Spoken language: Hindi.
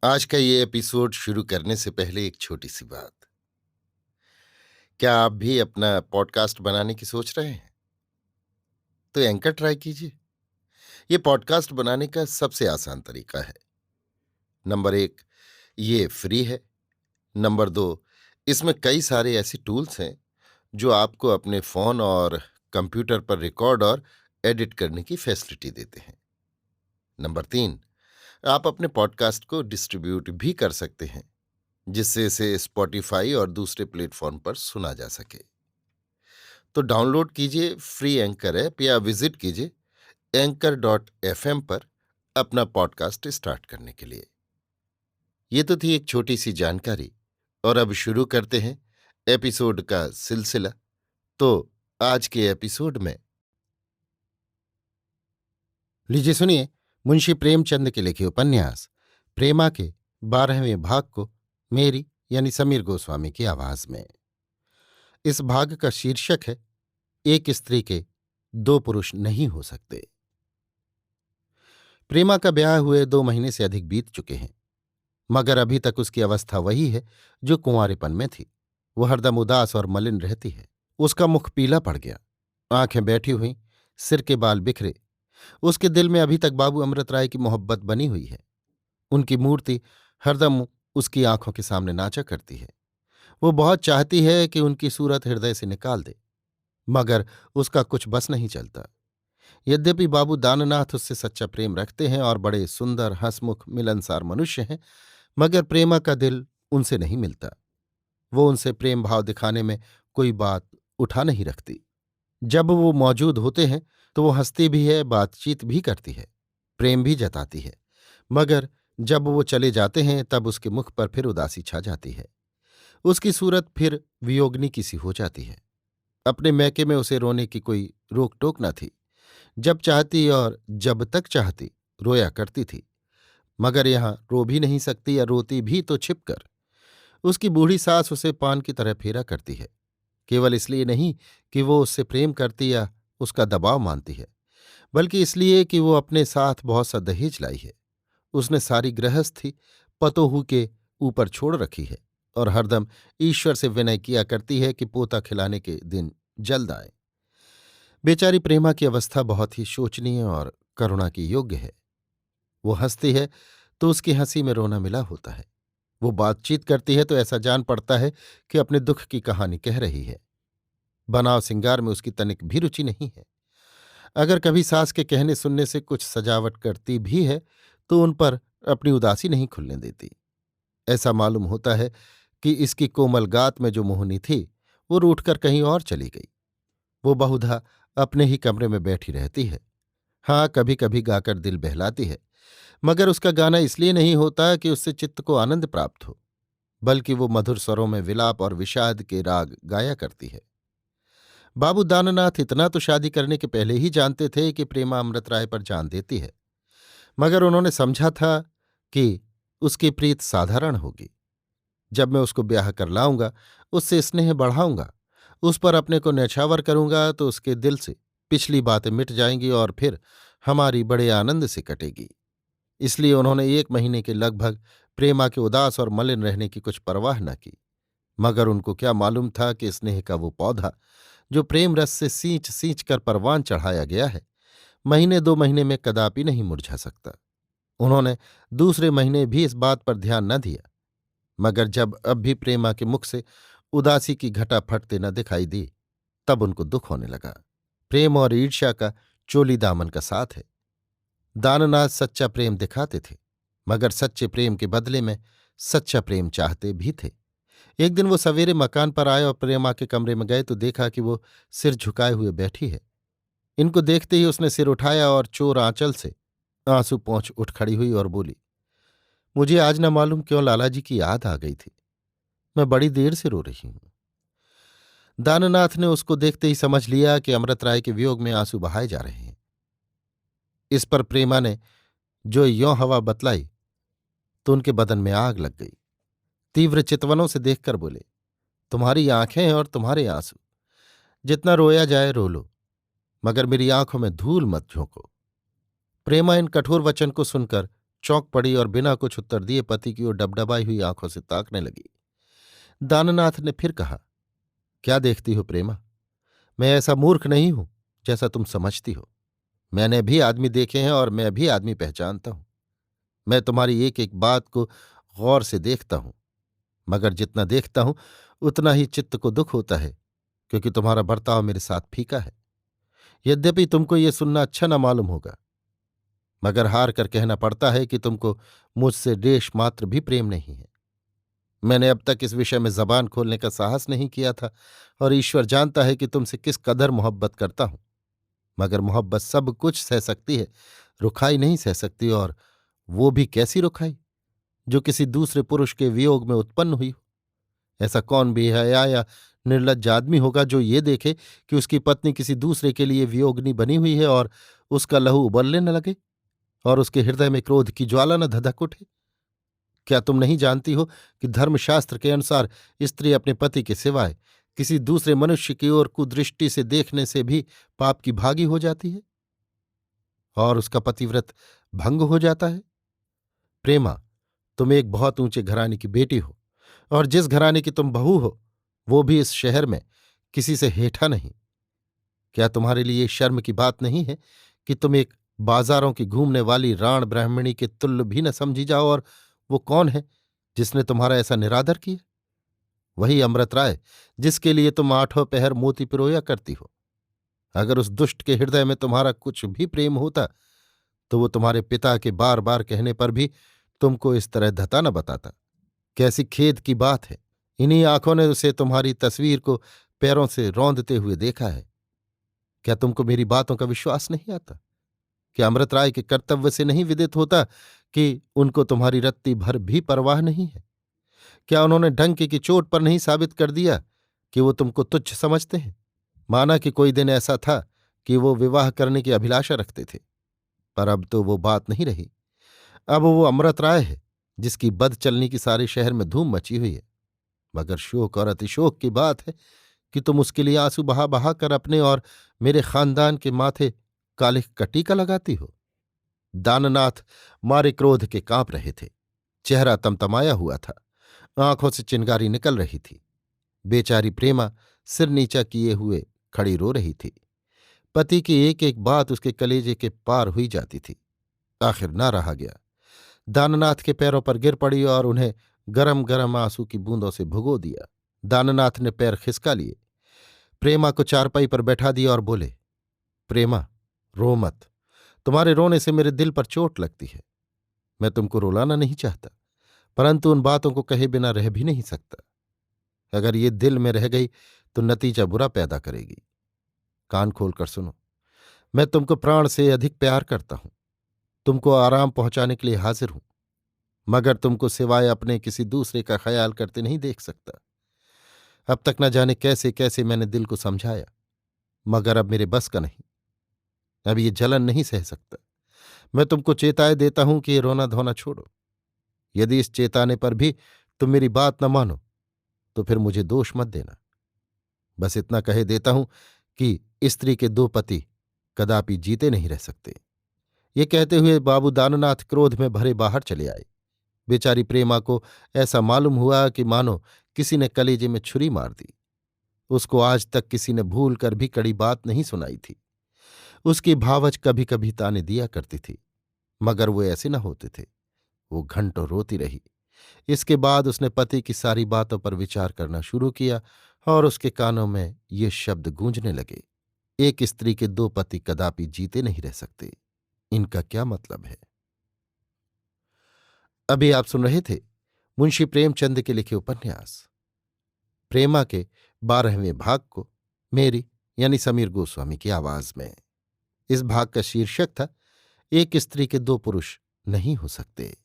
आज का ये एपिसोड शुरू करने से पहले एक छोटी सी बात। क्या आप भी अपना पॉडकास्ट बनाने की सोच रहे हैं? तो एंकर ट्राई कीजिए। ये पॉडकास्ट बनाने का सबसे आसान तरीका है। नंबर 1, ये फ्री है। नंबर 2, इसमें कई सारे ऐसे टूल्स हैं जो आपको अपने फोन और कंप्यूटर पर रिकॉर्ड और एडिट करने की फैसिलिटी देते हैं। नंबर 3, आप अपने पॉडकास्ट को डिस्ट्रीब्यूट भी कर सकते हैं, जिससे इसे स्पॉटिफाई और दूसरे प्लेटफॉर्म पर सुना जा सके। तो डाउनलोड कीजिए फ्री एंकर ऐप या विजिट कीजिए anchor.fm पर अपना पॉडकास्ट स्टार्ट करने के लिए। ये तो थी एक छोटी सी जानकारी, और अब शुरू करते हैं एपिसोड का सिलसिला। तो आज के एपिसोड में लीजिए सुनिए मुंशी प्रेमचंद के लिखे उपन्यास प्रेमा के 12वें भाग को मेरी यानी समीर गोस्वामी की आवाज में। इस भाग का शीर्षक है एक स्त्री के 2 पुरुष नहीं हो सकते। प्रेमा का ब्याह हुए 2 महीने से अधिक बीत चुके हैं, मगर अभी तक उसकी अवस्था वही है जो कुंवारेपन में थी। वो हरदम उदास और मलिन रहती है। उसका मुख पीला पड़ गया, आंखें बैठी हुई, सिर के बाल बिखरे। उसके दिल में अभी तक बाबू अमृत राय की मोहब्बत बनी हुई है। उनकी मूर्ति हरदम उसकी आंखों के सामने नाचा करती है। वो बहुत चाहती है कि उनकी सूरत हृदय से निकाल दे, मगर उसका कुछ बस नहीं चलता। यद्यपि बाबू दाननाथ उससे सच्चा प्रेम रखते हैं और बड़े सुंदर हंसमुख मिलनसार मनुष्य हैं, मगर प्रेमा का दिल उनसे नहीं मिलता। वो उनसे प्रेम भाव दिखाने में कोई बात उठा नहीं रखती। जब वो मौजूद होते हैं तो वो हंसती भी है, बातचीत भी करती है, प्रेम भी जताती है, मगर जब वो चले जाते हैं तब उसके मुख पर फिर उदासी छा जाती है। उसकी सूरत फिर वियोगनी की सी हो जाती है। अपने मैके में उसे रोने की कोई रोक टोक न थी। जब चाहती और जब तक चाहती रोया करती थी, मगर यहाँ रो भी नहीं सकती या रोती भी तो छिपकर। उसकी बूढ़ी सास उसे पान की तरह फेरा करती है, केवल इसलिए नहीं कि वो उससे प्रेम करती या उसका दबाव मानती है, बल्कि इसलिए कि वो अपने साथ बहुत सा दहेज लाई है। उसने सारी गृहस्थी पतोहू के ऊपर छोड़ रखी है और हरदम ईश्वर से विनय किया करती है कि पोता खिलाने के दिन जल्द आए। बेचारी प्रेमा की अवस्था बहुत ही शोचनीय और करुणा की योग्य है। वो हंसती है तो उसकी हंसी में रोना मिला होता है। वो बातचीत करती है तो ऐसा जान पड़ता है कि अपने दुख की कहानी कह रही है। बनाव सिंगार में उसकी तनिक भी रुचि नहीं है। अगर कभी सास के कहने सुनने से कुछ सजावट करती भी है तो उन पर अपनी उदासी नहीं खुलने देती। ऐसा मालूम होता है कि इसकी कोमल गात में जो मोहनी थी वो रूठकर कहीं और चली गई। वो बहुधा अपने ही कमरे में बैठी रहती है। हाँ, कभी कभी गाकर दिल बहलाती है, मगर उसका गाना इसलिए नहीं होता कि उससे चित्त को आनंद प्राप्त हो, बल्कि वो मधुर स्वरों में विलाप और विषाद के राग गाया करती है। बाबू दाननाथ इतना तो शादी करने के पहले ही जानते थे कि प्रेमा अमृत राय पर जान देती है, मगर उन्होंने समझा था कि उसकी प्रीत साधारण होगी। जब मैं उसको ब्याह कर लाऊंगा, उससे स्नेह बढ़ाऊंगा, उस पर अपने को न्यौछावर करूंगा, तो उसके दिल से पिछली बातें मिट जाएंगी और फिर हमारी बड़े आनंद से कटेगी। इसलिए उन्होंने 1 महीने के लगभग प्रेमा के उदास और मलिन रहने की कुछ परवाह न की। मगर उनको क्या मालूम था कि स्नेह का वो पौधा जो प्रेम रस से सींच सींच कर परवान चढ़ाया गया है, महीने 2 महीने में कदापि नहीं मुरझा सकता। उन्होंने दूसरे महीने भी इस बात पर ध्यान न दिया, मगर जब अब भी प्रेमा के मुख से उदासी की घटा फटते न दिखाई दी, तब उनको दुख होने लगा। प्रेम और ईर्ष्या का चोली दामन का साथ है। दाननाथ सच्चा प्रेम दिखाते थे, मगर सच्चे प्रेम के बदले में सच्चा प्रेम चाहते भी थे। एक दिन वो सवेरे मकान पर आए और प्रेमा के कमरे में गए तो देखा कि वो सिर झुकाए हुए बैठी है। इनको देखते ही उसने सिर उठाया और चोर आंचल से आंसू पोंछ उठ खड़ी हुई और बोली, मुझे आज न मालूम क्यों लालाजी की याद आ गई थी। मैं बड़ी देर से रो रही हूं। दाननाथ ने उसको देखते ही समझ लिया कि अमृत राय के वियोग में आंसू बहाए जा रहे हैं। इस पर प्रेमा ने जो यों हवा बतलाई तो उनके बदन में आग लग गई। तीव्र चितवनों से देखकर बोले, तुम्हारी आंखें और तुम्हारे आंसू, जितना रोया जाए रो लो, मगर मेरी आंखों में धूल मत झोंको। प्रेमा इन कठोर वचन को सुनकर चौंक पड़ी और बिना कुछ उत्तर दिए पति की ओर डबडबाई हुई आंखों से ताकने लगी। दाननाथ ने फिर कहा, क्या देखती हो प्रेमा? मैं ऐसा मूर्ख नहीं हूं जैसा तुम समझती हो। मैंने भी आदमी देखे हैं और मैं भी आदमी पहचानता हूं। मैं तुम्हारी एक एक बात को गौर से देखता हूं, मगर जितना देखता हूं उतना ही चित्त को दुख होता है, क्योंकि तुम्हारा बर्ताव मेरे साथ फीका है। यद्यपि तुमको ये सुनना अच्छा न मालूम होगा, मगर हार कर कहना पड़ता है कि तुमको मुझसे देश मात्र भी प्रेम नहीं है। मैंने अब तक इस विषय में जबान खोलने का साहस नहीं किया था, और ईश्वर जानता है कि तुमसे किस कदर मोहब्बत करता हूं। मगर मोहब्बत सब कुछ सह सकती है, रुखाई नहीं सह सकती, और वो भी कैसी रुखाई, जो किसी दूसरे पुरुष के वियोग में उत्पन्न हुई हो। ऐसा कौन बेहया या निर्लज्ज आदमी होगा जो ये देखे कि उसकी पत्नी किसी दूसरे के लिए वियोगिनी बनी हुई है और उसका लहू उबलने न लगे और उसके हृदय में क्रोध की ज्वाला न धधक उठे? क्या तुम नहीं जानती हो कि धर्मशास्त्र के अनुसार स्त्री अपने पति के सिवाय किसी दूसरे मनुष्य की ओर कुदृष्टि से देखने से भी पाप की भागी हो जाती है और उसका पतिव्रत भंग हो जाता है? प्रेमा, तुम एक बहुत ऊंचे घराने की बेटी हो, और जिस घराने की तुम बहू हो वो भी इस शहर में किसी से हेठा नहीं। क्या तुम्हारे लिए शर्म की बात नहीं है कि तुम एक बाजारों की घूमने वाली राण ब्राह्मणी के तुल्य भी न समझी जाओ? और वो कौन है जिसने तुम्हारा ऐसा निरादर किया? वही अमृत राय, जिसके लिए तुम आठों पहर मोती पिरोया करती हो। अगर उस दुष्ट के हृदय में तुम्हारा कुछ भी प्रेम होता तो वो तुम्हारे पिता के बार बार कहने पर भी तुमको इस तरह धता न बताता। कैसी खेद की बात है, इन्हीं आंखों ने उसे तुम्हारी तस्वीर को पैरों से रौंदते हुए देखा है। क्या तुमको मेरी बातों का विश्वास नहीं आता? क्या अमृत राय के कर्तव्य से नहीं विदित होता कि उनको तुम्हारी रत्ती भर भी परवाह नहीं है? क्या उन्होंने डंके की चोट पर नहीं साबित कर दिया कि वो तुमको तुच्छ समझते हैं? माना कि कोई दिन ऐसा था कि वो विवाह करने की अभिलाषा रखते थे, पर अब तो वो बात नहीं रही। अब वो अमृत राय है जिसकी बद चलनी की सारे शहर में धूम मची हुई है। मगर शोक और अतिशोक की बात है कि तुम उसके लिए आंसू बहा बहा कर अपने और मेरे खानदान के माथे काले का टीका लगाती हो। दाननाथ मारे क्रोध के कांप रहे थे। चेहरा तमतमाया हुआ था, आंखों से चिंगारी निकल रही थी। बेचारी प्रेमा सिर नीचा किए हुए खड़ी रो रही थी। पति की एक एक बात उसके कलेजे के पार हुई जाती थी। आखिर ना रहा गया, दाननाथ के पैरों पर गिर पड़ी और उन्हें गरम गरम आंसू की बूंदों से भुगो दिया। दाननाथ ने पैर खिसका लिए, प्रेमा को चारपाई पर बैठा दिया और बोले, प्रेमा, रो मत। तुम्हारे रोने से मेरे दिल पर चोट लगती है। मैं तुमको रुलाना नहीं चाहता, परंतु उन बातों को कहे बिना रह भी नहीं सकता। अगर ये दिल में रह गई तो नतीजा बुरा पैदा करेगी। कान खोलकर सुनो, मैं तुमको प्राण से अधिक प्यार करता हूं, तुमको आराम पहुंचाने के लिए हाजिर हूं, मगर तुमको सिवाय अपने किसी दूसरे का ख्याल करते नहीं देख सकता। अब तक न जाने कैसे कैसे मैंने दिल को समझाया, मगर अब मेरे बस का नहीं। अब ये जलन नहीं सह सकता। मैं तुमको चेताए देता हूं कि ये रोना धोना छोड़ो। यदि इस चेताने पर भी तुम मेरी बात न मानो तो फिर मुझे दोष मत देना। बस इतना कहे देता हूं कि स्त्री के दो पति कदापि जीते नहीं रह सकते। ये कहते हुए बाबू दाननाथ क्रोध में भरे बाहर चले आए। बेचारी प्रेमा को ऐसा मालूम हुआ कि मानो किसी ने कलेजे में छुरी मार दी। उसको आज तक किसी ने भूल कर भी कड़ी बात नहीं सुनाई थी। उसकी भावच कभी कभी ताने दिया करती थी, मगर वो ऐसे न होते थे। वो घंटों रोती रही। इसके बाद उसने पति की सारी बातों पर विचार करना शुरू किया और उसके कानों में ये शब्द गूंजने लगे, एक स्त्री के दो पति कदापि जीते नहीं रह सकते। इनका क्या मतलब है? अभी आप सुन रहे थे मुंशी प्रेमचंद के लिखे उपन्यास प्रेमा के 12वें भाग को मेरी यानी समीर गोस्वामी की आवाज में। इस भाग का शीर्षक था एक स्त्री के दो पुरुष नहीं हो सकते।